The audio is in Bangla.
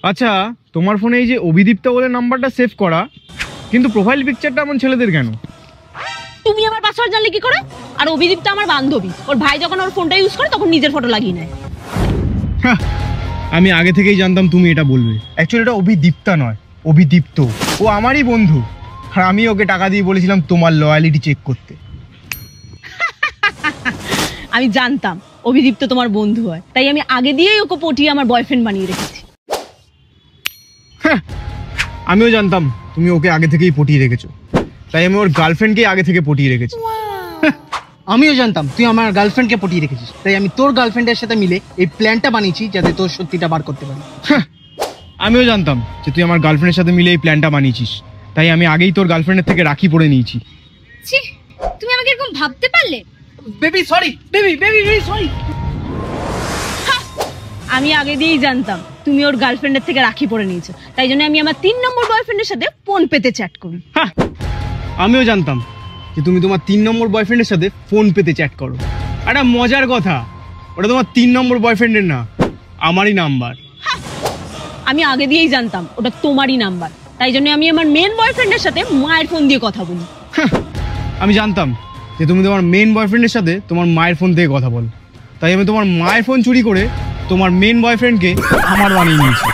আচ্ছা, তোমার ফোনে এই যে অভিদীপ্তা বলে নাম্বারটা সেভ করা, কিন্তু প্রোফাইল পিকচারটা এমন ছেলেদের কেন? তুমি আমার পাসওয়ার্ড জানলে কি করে? আর অভিদীপ্তা আমার বান্ধবী, ওর ভাই যখন ওর ফোনটা ইউজ করে তখন নিজের ফটো লাগিয়ে নেয়। আমি আগে থেকেই জানতাম তুমি এটা বলবে। অ্যাকচুয়ালি এটা অভিদীপ্তা নয়, অভিদীপ্ত। ও আমারই বন্ধু, আর আমি ওকে টাকা দিয়ে বলেছিলাম তোমার লয়ালিটি চেক করতে। আমি জানতাম অভিদীপ্ত তোমার বন্ধু হয়, তাই আমি আগে দিয়েই ওকে পটিয়ে আমার বয়ফ্রেন্ড বানিয়ে রেখেছি। আমিও জানতাম তুমি ওকে আগে থেকেই পটিয়ে রেখেছো, তাই আমি ওর গার্লফ্রেন্ডকেই আগে থেকে পটিয়ে রেখেছি। আমিও জানতাম তুই আমার গার্লফ্রেন্ডকে পটিয়ে রেখেছিস, তাই আমি তোর গার্লফ্রেন্ডের সাথে মিলে এই প্ল্যানটা বানিয়েছি যাতে তোর সত্যিটা বার করতে পারি। আমিও জানতাম যে তুই আমার গার্লফ্রেন্ডের সাথে মিলে এই প্ল্যানটা বানিয়েছিস, তাই আমি আগেই তোর গার্লফ্রেন্ডের থেকে রাখি পরে নিয়েছি। ছি, তুমি আমাকে এরকম ভাবতে পারলে? Baby sorry, baby baby baby sorry. আমি আগে দিয়েই জানতাম তুমি ওর গার্লফ্রেন্ডের থেকে রাখি পরে নিয়েছো, তাই জন্য আমি আমার 3 নম্বর বয়ফ্রেন্ডের সাথে ফোন পেতে চ্যাট করি। আমিও জানতাম যে তুমি তোমার 3 নম্বর বয়ফ্রেন্ডের সাথে ফোন পেতে চ্যাট করো। একটা মজার কথা, ওটা তোমার 3 নম্বর বয়ফ্রেন্ডের না, আমারই নাম্বার। আমি আগে দিয়েই জানতাম ওটা তোমারই নাম্বার, তাই জন্য আমি আমার মেন বয়ফ্রেন্ডের সাথে মায়ের ফোন দিয়ে কথা বলি। আমি জানতাম যে তুমি তোমার মেন বয়ফ্রেন্ডের সাথে তোমার মায়ের ফোন থেকে কথা বল, তাই আমি তোমার মায়ের ফোন চুরি করে তোমার মেন বয়ফ্রেন্ডকে আমার বানিয়ে নিয়েছি।